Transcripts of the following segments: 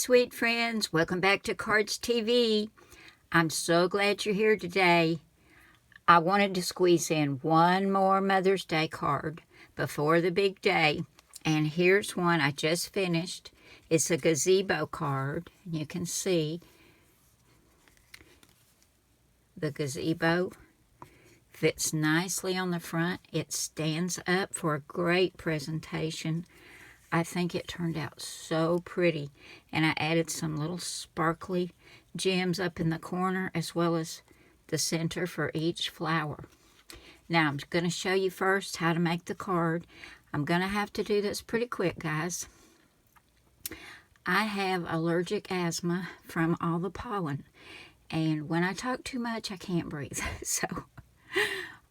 sweet friends. Welcome back to Cardz TV. I'm so glad you're here today. I wanted to squeeze in one more Mother's Day card before the big day. And here's one I just finished. It's a gazebo card. You can see the gazebo fits nicely on the front. It stands up for a great presentation. I think it turned out so pretty, and I added some little sparkly gems up in the corner as well as the center for each flower. Now I'm going to show you first how to make the card. I'm going to have to do this pretty quick, guys. I have allergic asthma from all the pollen, and when I talk too much I can't breathe, so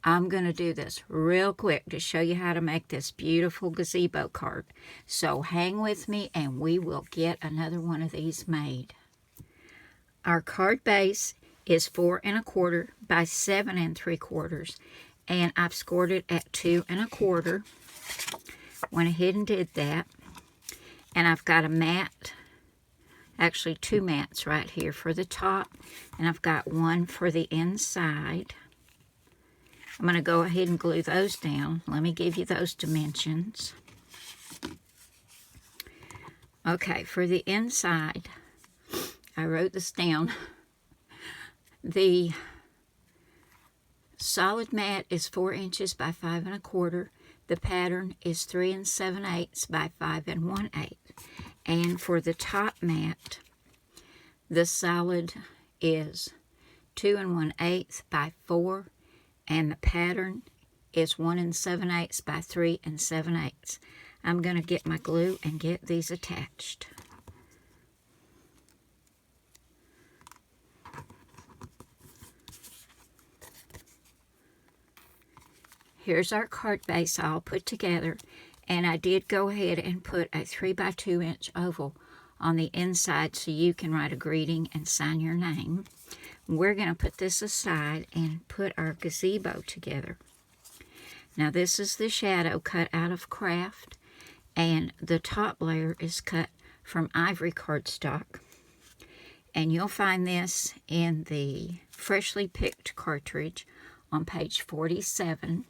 I'm going to do this real quick to show you how to make this beautiful gazebo card. So hang with me and we will get another one of these made. Our card base is 4 1/4 by 7 3/4, and I've scored it at 2 1/4. Went ahead and did that. And I've got a mat, actually 2 mats right here for the top, and I've got one for the inside. I'm going to go ahead and glue those down. Let me give you those dimensions. Okay, for the inside, I wrote this down. The solid mat is 4 inches by 5 1/4. The pattern is 3 7/8 by 5 1/8. And for the top mat, the solid is 2 1/8 by 4. And the pattern is 1 7/8 by 3 7/8. I'm going to get my glue and get these attached. Here's our card base all put together, and I did go ahead and put a 3 by 2 inch oval on the inside so you can write a greeting and sign your name. We're going to put this aside and put our gazebo together. Now this is the shadow cut out of craft, and the top layer is cut from ivory cardstock. And you'll find this in the freshly picked cartridge on page 47.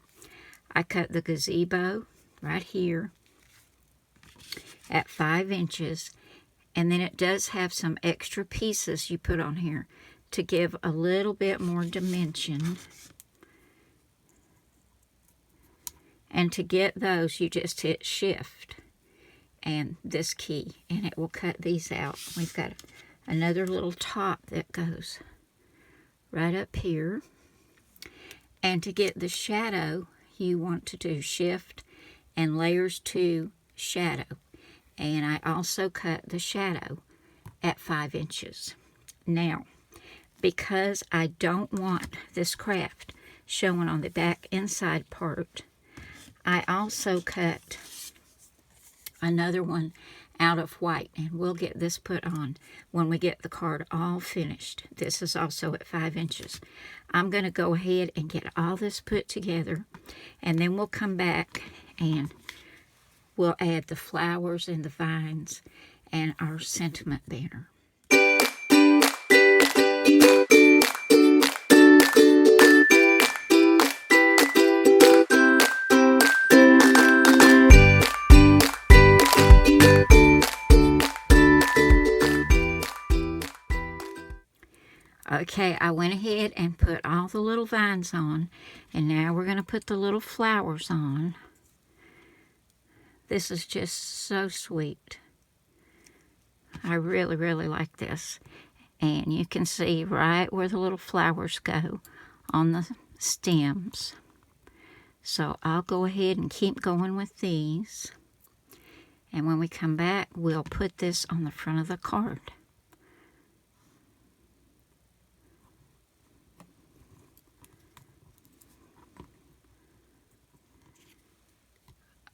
I cut the gazebo right here at 5 inches, and then it does have some extra pieces you put on here to give a little bit more dimension. And to get those, you just hit shift and this key, and it will cut these out. We've got another little top that goes right up here. And to get the shadow, you want to do shift and layers to shadow. And I also cut the shadow at 5 inches. Now, because I don't want this craft showing on the back inside part, I also cut another one out of white, and we'll get this put on when we get the card all finished. This is also at 5 inches. I'm going to go ahead and get all this put together, and then we'll come back and we'll add the flowers and the vines and our sentiment banner. Okay, I went ahead and put all the little vines on, and now we're going to put the little flowers on. This is just so sweet. I really, really like this. And you can see right where the little flowers go on the stems. So I'll go ahead and keep going with these. And when we come back, we'll put this on the front of the card.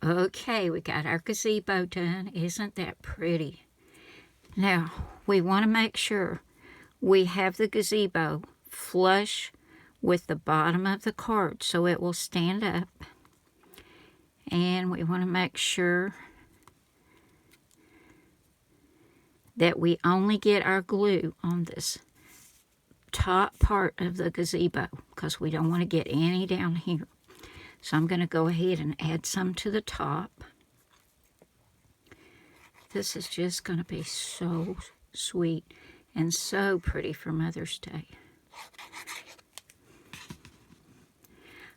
Okay, we got our gazebo done. Isn't that pretty? Now, we want to make sure we have the gazebo flush with the bottom of the card so it will stand up. And we want to make sure that we only get our glue on this top part of the gazebo because we don't want to get any down here. So I'm going to go ahead and add some to the top. This is just going to be so sweet and so pretty for Mother's Day.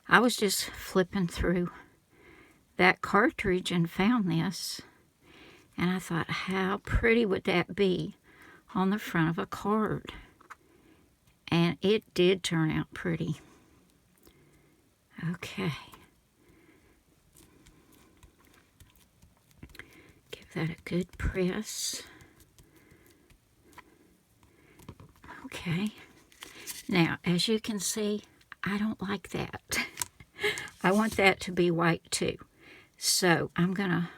I was just flipping through that cartridge and found this, and I thought, how pretty would that be on the front of a card? And it did turn out pretty. Okay. Give that a good press. Okay. Now, as you can see, I don't like that. I want that to be white too. So I'm going to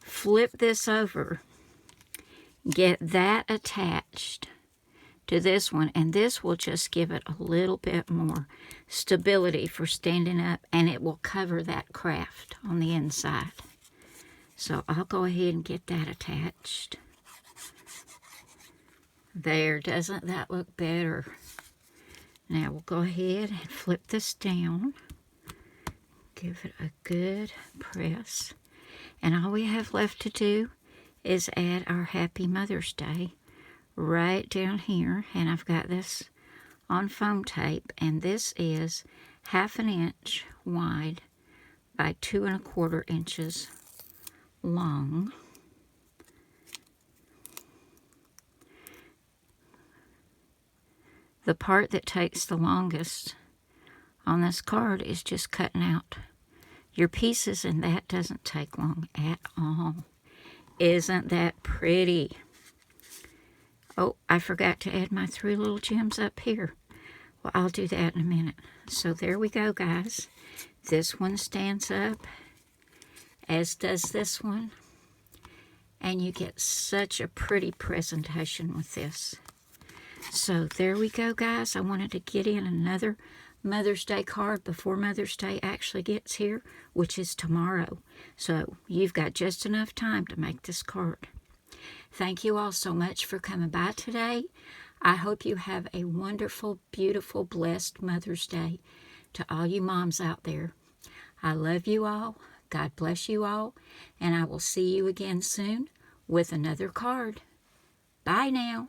flip this over, get that attached to this one, and this will just give it a little bit more stability for standing up, and it will cover that craft on the inside. So I'll go ahead and get that attached. There, doesn't that look better? Now we'll go ahead and flip this down. Give it a good press. And all we have left to do is add our Happy Mother's Day right down here. And I've got this on foam tape. And this is 1/2 inch wide by 2 1/4 inches long. The part that takes the longest on this card is just cutting out your pieces, and that doesn't take long at all. Isn't that pretty? Oh, I forgot to add my 3 little gems up here. Well, I'll do that in a minute. So there we go, guys. This one stands up, as does this one. And you get such a pretty presentation with this. So there we go, guys. I wanted to get in another Mother's Day card before Mother's Day actually gets here, which is tomorrow. So you've got just enough time to make this card. Thank you all so much for coming by today. I hope you have a wonderful, beautiful, blessed Mother's Day to all you moms out there. I love you all. God bless you all. And I will see you again soon with another card. Bye now.